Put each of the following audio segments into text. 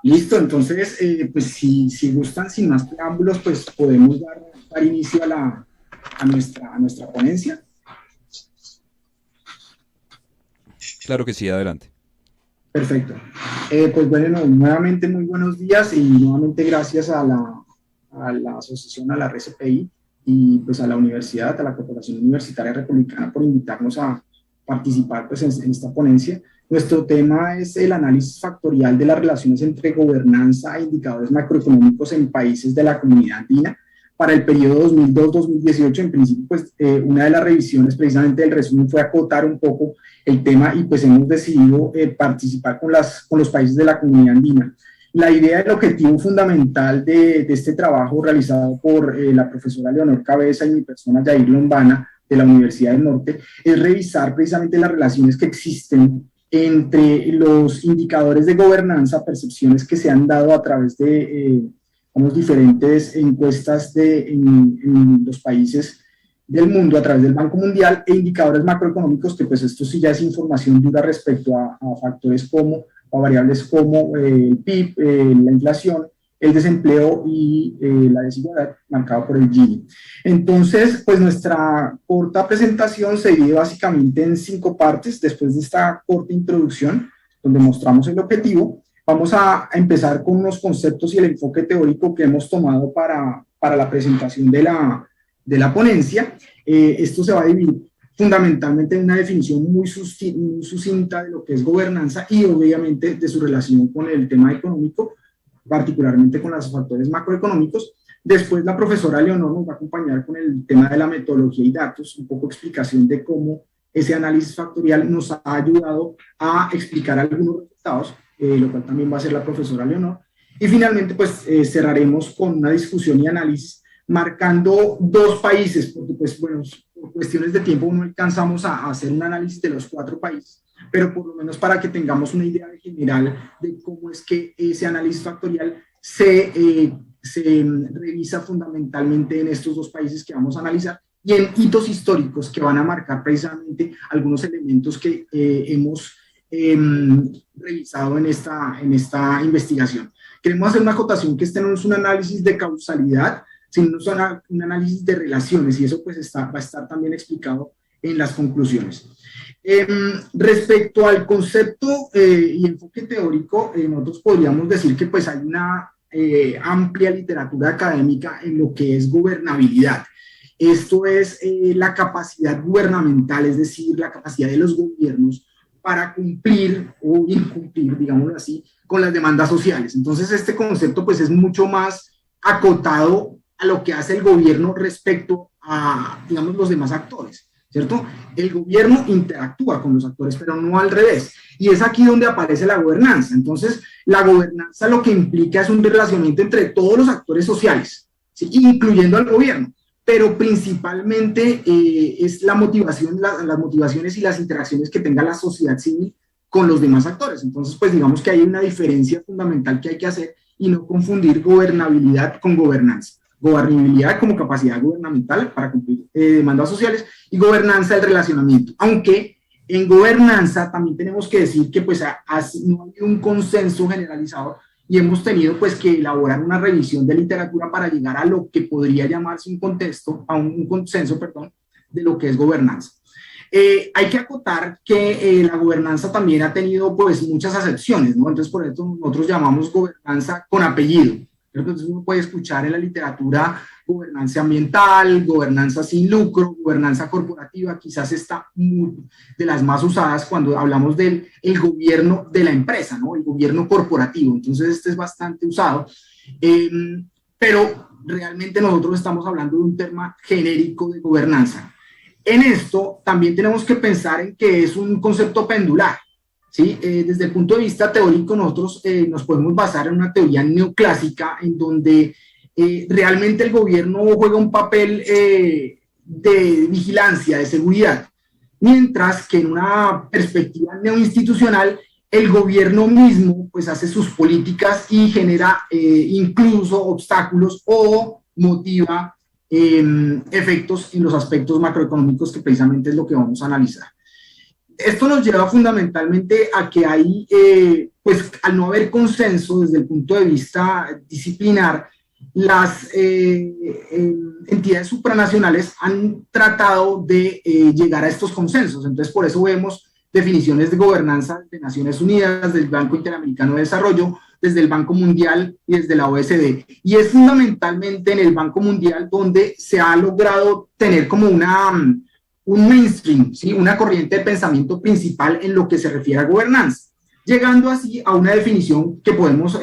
Listo, entonces, pues si gustan, sin más preámbulos, pues podemos dar inicio a nuestra ponencia. Claro que sí, adelante. Perfecto. Pues bueno, nuevamente muy buenos días y nuevamente gracias a la asociación, a la RCPI y pues a la universidad, a la Corporación Universitaria Republicana por invitarnos a participar pues en esta ponencia. Nuestro tema es el análisis factorial de las relaciones entre gobernanza e indicadores macroeconómicos en países de la Comunidad Andina para el periodo 2002-2018. En principio, pues una de las revisiones precisamente del resumen fue acotar un poco el tema y pues hemos decidido participar con los países de la Comunidad Andina. La idea, el objetivo fundamental de este trabajo realizado por la profesora Leonor Cabeza y mi persona Yair Lombana de la Universidad del Norte es revisar precisamente las relaciones que existen entre los indicadores de gobernanza, percepciones que se han dado a través de diferentes encuestas en los países del mundo a través del Banco Mundial e indicadores macroeconómicos, que pues esto sí ya es información dura respecto a factores como, a variables como el PIB, la inflación, el desempleo y la desigualdad marcado por el Gini. Entonces, pues nuestra corta presentación se divide básicamente en 5 partes. Después de esta corta introducción, donde mostramos el objetivo, vamos a empezar con unos conceptos y el enfoque teórico que hemos tomado para la presentación de la ponencia. Esto se va a dividir fundamentalmente en una definición muy sucinta de lo que es gobernanza y obviamente de su relación con el tema económico, particularmente con los factores macroeconómicos. Después la profesora Leonor nos va a acompañar con el tema de la metodología y datos, un poco explicación de cómo ese análisis factorial nos ha ayudado a explicar algunos resultados, lo cual también va a ser la profesora Leonor. Y finalmente, pues cerraremos con una discusión y análisis marcando 2 países, porque pues bueno, por cuestiones de tiempo no alcanzamos a hacer un análisis de los 4 países, pero por lo menos para que tengamos una idea general de cómo es que ese análisis factorial se revisa fundamentalmente en estos 2 países que vamos a analizar y en hitos históricos que van a marcar precisamente algunos elementos que hemos revisado en esta investigación. Queremos hacer una acotación que este no es un análisis de causalidad, sino un análisis de relaciones, y eso pues va a estar también explicado en las conclusiones. Respecto al concepto y enfoque teórico, nosotros podríamos decir que pues hay una amplia literatura académica en lo que es gobernabilidad. Esto es la capacidad gubernamental, es decir, la capacidad de los gobiernos para cumplir o incumplir, digámoslo así, con las demandas sociales. Entonces este concepto pues es mucho más acotado a lo que hace el gobierno respecto a, digamos, los demás actores, ¿cierto? El gobierno interactúa con los actores, pero no al revés. Y es aquí donde aparece la gobernanza. Entonces, la gobernanza lo que implica es un relacionamiento entre todos los actores sociales, ¿sí? Incluyendo al gobierno, pero principalmente es la motivación, las motivaciones y las interacciones que tenga la sociedad civil con los demás actores. Entonces, pues digamos que hay una diferencia fundamental que hay que hacer y no confundir gobernabilidad con gobernanza. Gobernabilidad como capacidad gubernamental para cumplir demandas sociales y gobernanza del relacionamiento. Aunque en gobernanza también tenemos que decir que pues no ha habido un consenso generalizado y hemos tenido pues que elaborar una revisión de literatura para llegar a lo que podría llamarse un consenso, de lo que es gobernanza. Hay que acotar que la gobernanza también ha tenido pues muchas acepciones, ¿no? Entonces por eso nosotros llamamos gobernanza con apellido. Entonces uno puede escuchar en la literatura gobernanza ambiental, gobernanza sin lucro, gobernanza corporativa, quizás está de las más usadas cuando hablamos del gobierno de la empresa, ¿no? El gobierno corporativo. Entonces este es bastante usado, pero realmente nosotros estamos hablando de un tema genérico de gobernanza. En esto también tenemos que pensar en que es un concepto pendular. ¿Sí? Desde el punto de vista teórico, nosotros nos podemos basar en una teoría neoclásica en donde realmente el gobierno juega un papel de vigilancia, de seguridad, mientras que en una perspectiva neoinstitucional, el gobierno mismo pues hace sus políticas y genera incluso obstáculos o motiva efectos en los aspectos macroeconómicos, que precisamente es lo que vamos a analizar. Esto nos lleva fundamentalmente a que hay, pues al no haber consenso desde el punto de vista disciplinar, las entidades supranacionales han tratado de llegar a estos consensos. Entonces, por eso vemos definiciones de gobernanza de Naciones Unidas, del Banco Interamericano de Desarrollo, desde el Banco Mundial y desde la OECD. Y es fundamentalmente en el Banco Mundial donde se ha logrado tener como un mainstream, ¿sí? Una corriente de pensamiento principal en lo que se refiere a gobernanza, llegando así a una definición que podemos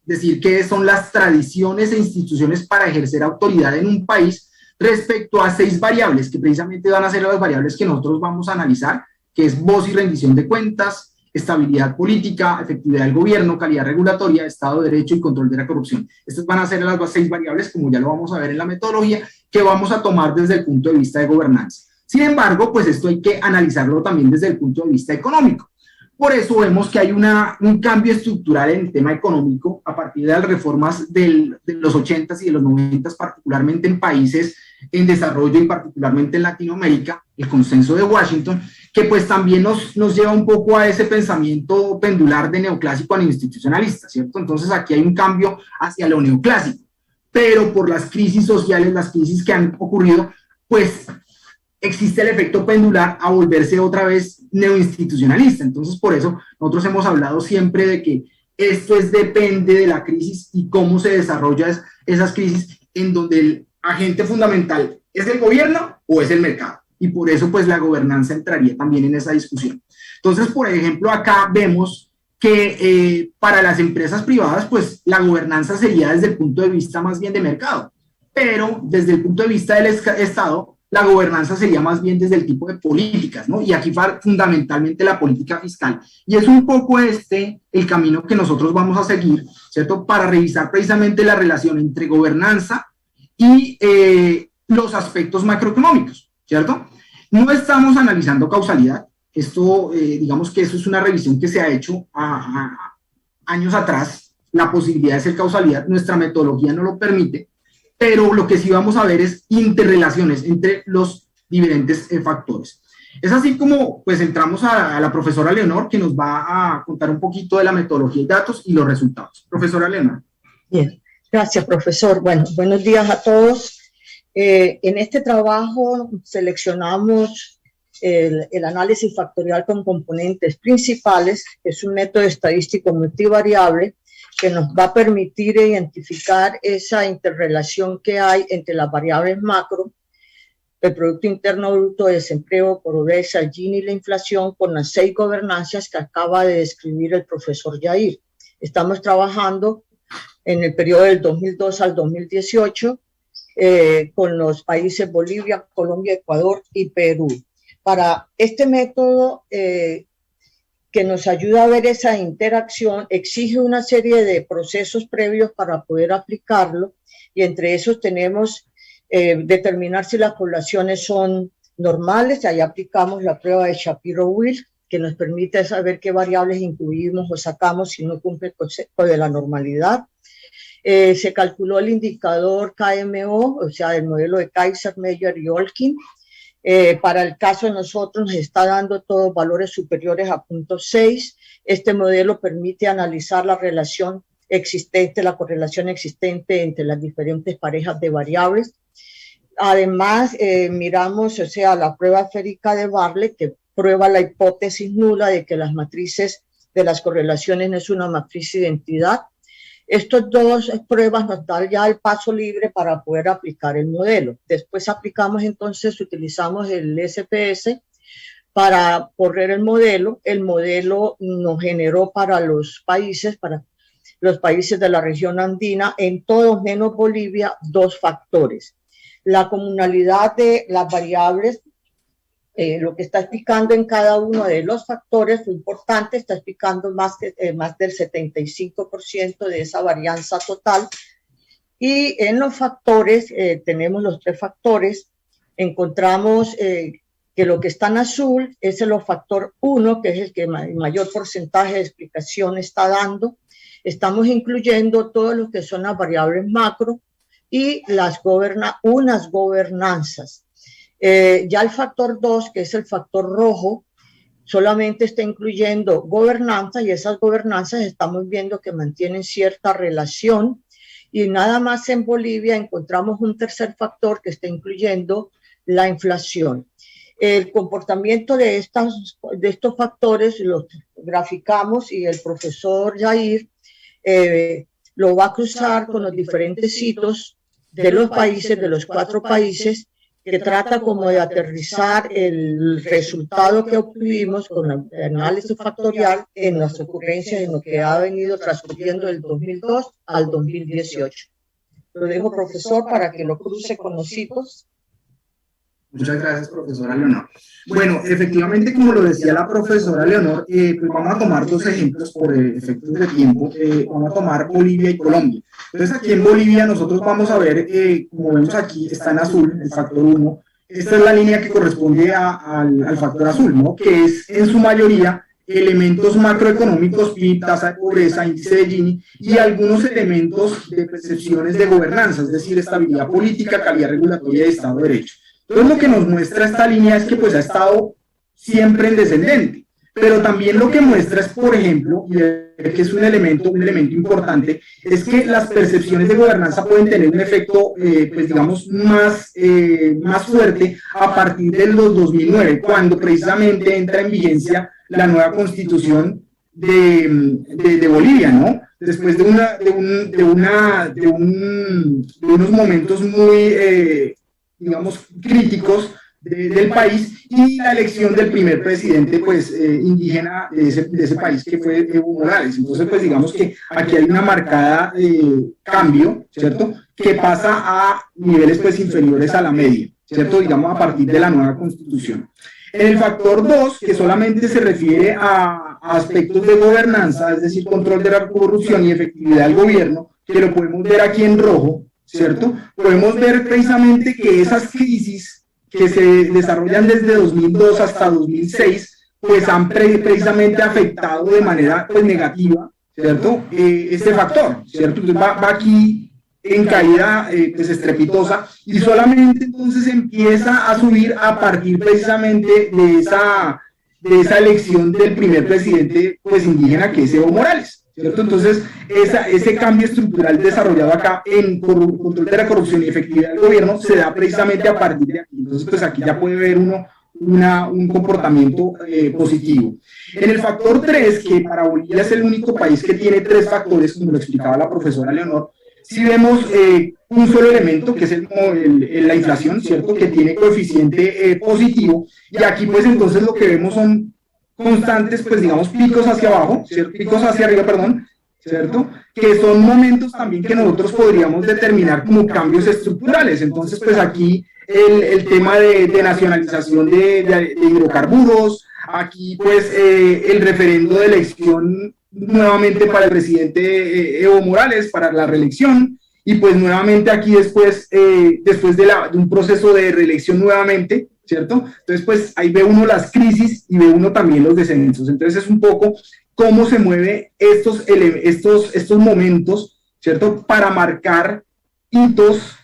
decir que son las tradiciones e instituciones para ejercer autoridad en un país respecto a 6 variables, que precisamente van a ser las variables que nosotros vamos a analizar, que es voz y rendición de cuentas, estabilidad política, efectividad del gobierno, calidad regulatoria, Estado de Derecho y control de la corrupción. Estas van a ser las 6 variables, como ya lo vamos a ver en la metodología, que vamos a tomar desde el punto de vista de gobernanza. Sin embargo, pues esto hay que analizarlo también desde el punto de vista económico. Por eso vemos que hay un cambio estructural en el tema económico a partir de las reformas de los 80s y de los 90s, particularmente en países en desarrollo y particularmente en Latinoamérica, el consenso de Washington, que pues también nos lleva un poco a ese pensamiento pendular de neoclásico a institucionalista, ¿cierto? Entonces aquí hay un cambio hacia lo neoclásico, pero por las crisis sociales, las crisis que han ocurrido, pues existe el efecto pendular a volverse otra vez neoinstitucionalista. Entonces, por eso nosotros hemos hablado siempre de que esto depende de la crisis y cómo se desarrollan esas crisis, en donde el agente fundamental es el gobierno o es el mercado. Y por eso, pues, la gobernanza entraría también en esa discusión. Entonces, por ejemplo, acá vemos que para las empresas privadas, pues, la gobernanza sería desde el punto de vista más bien de mercado, pero desde el punto de vista del Estado, la gobernanza sería más bien desde el tipo de políticas, ¿no? Y aquí fundamentalmente la política fiscal. Y es un poco el camino que nosotros vamos a seguir, ¿cierto? Para revisar precisamente la relación entre gobernanza y los aspectos macroeconómicos, ¿cierto? No estamos analizando causalidad. Esto, digamos que eso es una revisión que se ha hecho años atrás. La posibilidad de ser causalidad, nuestra metodología no lo permite, pero lo que sí vamos a ver es interrelaciones entre los diferentes factores. Es así como pues entramos a la profesora Leonor, que nos va a contar un poquito de la metodología y datos y los resultados. Profesora Leonor. Bien, gracias, profesor. Bueno, buenos días a todos. En este trabajo seleccionamos el análisis factorial con componentes principales, que es un método estadístico multivariable que nos va a permitir identificar esa interrelación que hay entre las variables macro, el Producto Interno Bruto, desempleo, pobreza, Gini y la inflación, con las 6 gobernanzas que acaba de describir el profesor Yair. Estamos trabajando en el periodo del 2002 al 2018 con los países Bolivia, Colombia, Ecuador y Perú. Para este método que nos ayuda a ver esa interacción, exige una serie de procesos previos para poder aplicarlo, y entre esos tenemos determinar si las poblaciones son normales. Ahí aplicamos la prueba de Shapiro-Wilk, que nos permite saber qué variables incluimos o sacamos si no cumple el concepto de la normalidad. Se calculó el indicador KMO, o sea, el modelo de Kaiser, Meyer y Olkin. Para el caso de nosotros nos está dando todos valores superiores a 0.6. Este modelo permite analizar la relación existente, la correlación existente entre las diferentes parejas de variables. Además, miramos, o sea, la prueba esférica de Barlett, que prueba la hipótesis nula de que las matrices de las correlaciones no es una matriz de identidad. Estas 2 pruebas nos dan ya el paso libre para poder aplicar el modelo. Después aplicamos, entonces, utilizamos el SPS para correr el modelo. El modelo nos generó para los países de la región andina, en todos menos Bolivia, 2 factores. La comunalidad de las variables, lo que está explicando en cada uno de los factores fue importante, está explicando más del 75% de esa varianza total. Y en los factores, tenemos los 3 factores, encontramos que lo que está en azul es el factor 1, que es el que el mayor porcentaje de explicación está dando. Estamos incluyendo todo lo que son las variables macro y unas gobernanzas. Ya el factor 2, que es el factor rojo, solamente está incluyendo gobernanza, y esas gobernanzas estamos viendo que mantienen cierta relación, y nada más en Bolivia encontramos un tercer factor que está incluyendo la inflación. El comportamiento de estos factores los graficamos, y el profesor Jair lo va a cruzar con los diferentes hitos de los países, de los 4 países, que trata como de aterrizar el resultado que obtuvimos con el análisis factorial en las ocurrencias en lo que ha venido transcurriendo del 2002 al 2018. Lo dejo, profesor, para que lo cruce con los hitos. Muchas gracias, profesora Leonor. Bueno, efectivamente, como lo decía la profesora Leonor, pues vamos a tomar 2 ejemplos por efectos de tiempo. Vamos a tomar Bolivia y Colombia. Entonces, aquí en Bolivia nosotros vamos a ver, como vemos aquí, está en azul el factor 1. Esta es la línea que corresponde al factor azul, ¿no? Que es en su mayoría elementos macroeconómicos, PIB, tasa de pobreza, índice de Gini, y algunos elementos de percepciones de gobernanza, es decir, estabilidad política, calidad regulatoria y Estado de Derecho. Entonces, lo que nos muestra esta línea es que pues ha estado siempre en descendente, pero también lo que muestra es, por ejemplo, y que es un elemento importante, es que las percepciones de gobernanza pueden tener un efecto, pues digamos, más fuerte a partir de los 2009, cuando precisamente entra en vigencia la nueva constitución de Bolivia, ¿no? Después de unos momentos muy digamos, críticos del país, y la elección del primer presidente, pues, indígena de ese país, que fue Evo Morales. Entonces, pues, digamos que aquí hay una marcada cambio, ¿cierto?, que pasa a niveles, pues, inferiores a la media, ¿cierto?, digamos, a partir de la nueva Constitución. En el factor 2, que solamente se refiere a aspectos de gobernanza, es decir, control de la corrupción y efectividad del gobierno, que lo podemos ver aquí en rojo, ¿cierto? Podemos ver precisamente que esas crisis que se desarrollan desde 2002 hasta 2006, pues han precisamente afectado de manera, pues, negativa, ¿cierto?, este factor, ¿cierto? Entonces va aquí en caída, pues, estrepitosa, y solamente entonces empieza a subir a partir precisamente de esa elección del primer presidente, pues, indígena, que es Evo Morales, ¿cierto? Entonces, ese cambio estructural desarrollado acá en control de la corrupción y efectividad del gobierno se da precisamente a partir de aquí. Entonces, pues aquí ya puede ver uno un comportamiento positivo. En el factor 3, que para Bolivia es el único país que tiene 3 factores, como lo explicaba la profesora Leonor, si vemos un solo elemento, que es la inflación, ¿cierto?, que tiene coeficiente positivo, y aquí pues entonces lo que vemos son constantes, pues digamos, picos hacia abajo, ¿cierto?, picos hacia arriba, perdón, ¿cierto?, que son momentos también que nosotros podríamos determinar como cambios estructurales. Entonces, pues aquí el tema de nacionalización de hidrocarburos, aquí pues el referendo de elección nuevamente para el presidente Evo Morales, para la reelección, y pues nuevamente aquí después de un proceso de reelección nuevamente, ¿cierto? Entonces, pues ahí ve uno las crisis y ve uno también los descensos. Entonces es un poco cómo se mueven estos momentos, ¿cierto?, para marcar hitos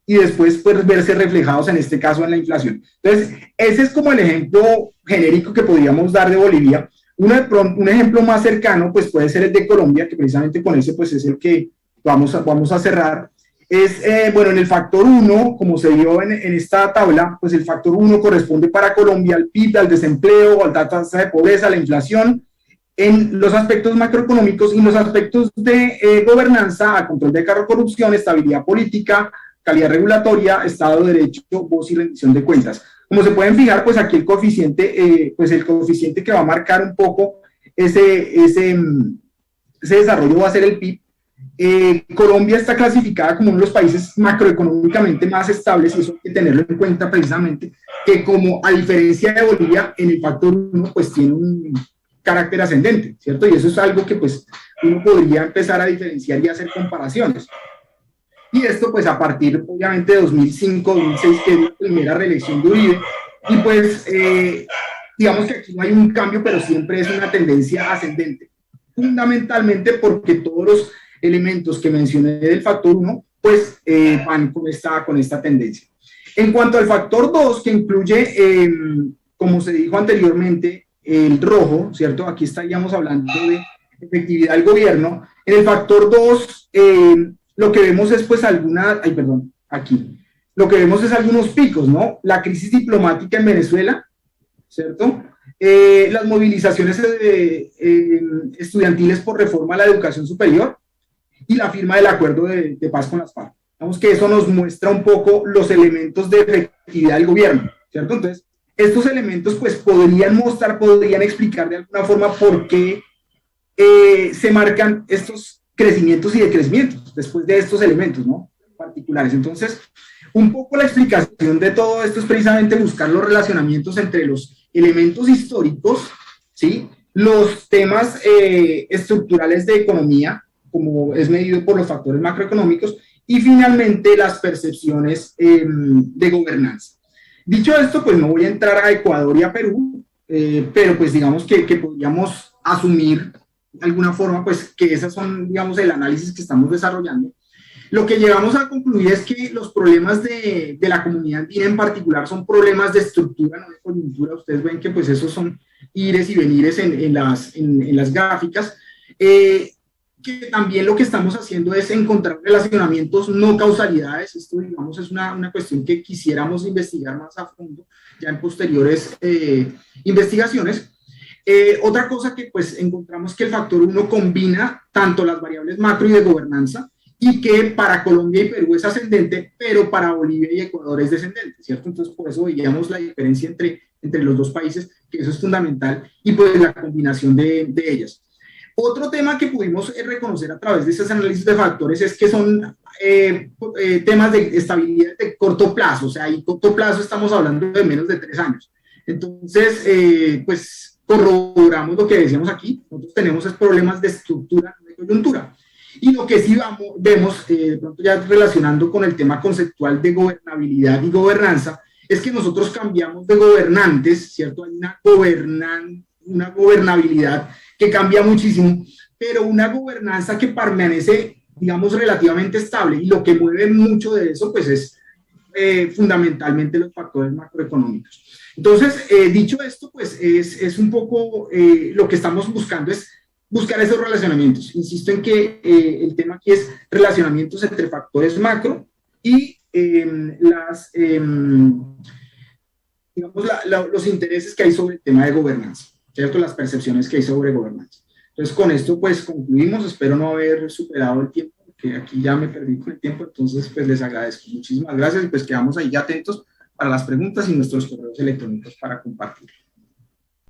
y después pues verse reflejados en este caso en la inflación. Entonces, ese es como el ejemplo genérico que podríamos dar de Bolivia. Un ejemplo más cercano pues puede ser el de Colombia, que precisamente con ese pues es el que vamos a cerrar. Es, bueno, en el factor 1, como se vio en esta tabla, pues el factor 1 corresponde para Colombia al PIB, al desempleo, a la tasa de pobreza, a la inflación, en los aspectos macroeconómicos, y los aspectos de gobernanza, a control de corrupción, estabilidad política, calidad regulatoria, Estado de Derecho, voz y rendición de cuentas. Como se pueden fijar, pues aquí el coeficiente que va a marcar un poco ese desarrollo va a ser el PIB. Colombia está clasificada como uno de los países macroeconómicamente más estables, y eso hay que tenerlo en cuenta precisamente, que como a diferencia de Bolivia, en el factor 1 pues tiene un carácter ascendente, ¿cierto? Y eso es algo que pues uno podría empezar a diferenciar y hacer comparaciones. Y esto pues a partir obviamente de 2005, 2006, que es la primera reelección de Uribe, y pues digamos que aquí no hay un cambio, pero siempre es una tendencia ascendente, fundamentalmente porque todos los elementos que mencioné del factor 1 pues van con esta tendencia. En cuanto al factor 2, que incluye, como se dijo anteriormente, el rojo, ¿cierto? Aquí estaríamos hablando de efectividad del gobierno. En el factor 2, lo que vemos es pues lo que vemos es algunos picos, ¿no? La crisis diplomática en Venezuela, ¿cierto? Las movilizaciones estudiantiles por reforma a la educación superior y la firma del acuerdo de paz con las FARC. Digamos que eso nos muestra un poco los elementos de efectividad del gobierno, ¿cierto? Entonces, estos elementos pues podrían explicar de alguna forma por qué se marcan estos crecimientos y decrecimientos después de estos elementos, ¿no? Particulares. Entonces, un poco la explicación de todo esto es precisamente buscar los relacionamientos entre los elementos históricos, ¿sí? Los temas estructurales de economía, como es medido por los factores macroeconómicos, y finalmente las percepciones de gobernanza. Dicho esto, pues no voy a entrar a Ecuador y a Perú, pero pues digamos que podríamos asumir de alguna forma pues que esas son, digamos, el análisis que estamos desarrollando. Lo que llegamos a concluir es que los problemas de la comunidad andina en particular son problemas de estructura, no de coyuntura. Ustedes ven que pues esos son ires y venires en las gráficas. Que también lo que estamos haciendo es encontrar relacionamientos, no causalidades. Esto, digamos, es una cuestión que quisiéramos investigar más a fondo ya en posteriores investigaciones. Otra cosa que pues encontramos que el factor 1 combina tanto las variables macro y de gobernanza, y que para Colombia y Perú es ascendente, pero para Bolivia y Ecuador es descendente, ¿cierto? Entonces, por eso veíamos la diferencia entre los dos países, que eso es fundamental, y pues la combinación de ellas. Otro tema que pudimos reconocer a través de estos análisis de factores es que son temas de estabilidad de corto plazo, o sea, y corto plazo estamos hablando de menos de 3 años. Entonces, pues corroboramos lo que decíamos aquí, nosotros tenemos problemas de estructura, no de coyuntura. Y lo que sí vemos, de pronto ya relacionando con el tema conceptual de gobernabilidad y gobernanza, es que nosotros cambiamos de gobernantes, ¿cierto? Hay una gobernabilidad que cambia muchísimo, pero una gobernanza que permanece, digamos, relativamente estable, y lo que mueve mucho de eso, pues es fundamentalmente los factores macroeconómicos. Entonces, dicho esto, pues es un poco lo que estamos buscando es buscar esos relacionamientos. Insisto en que el tema aquí es relacionamientos entre factores macro y digamos, los intereses que hay sobre el tema de gobernanza, ¿cierto? Las percepciones que hay sobre gobernanza. Entonces, con esto, pues, concluimos. Espero no haber superado el tiempo, porque aquí ya me perdí con el tiempo. Entonces, pues, les agradezco. Muchísimas gracias y pues quedamos ahí atentos para las preguntas y nuestros correos electrónicos para compartir.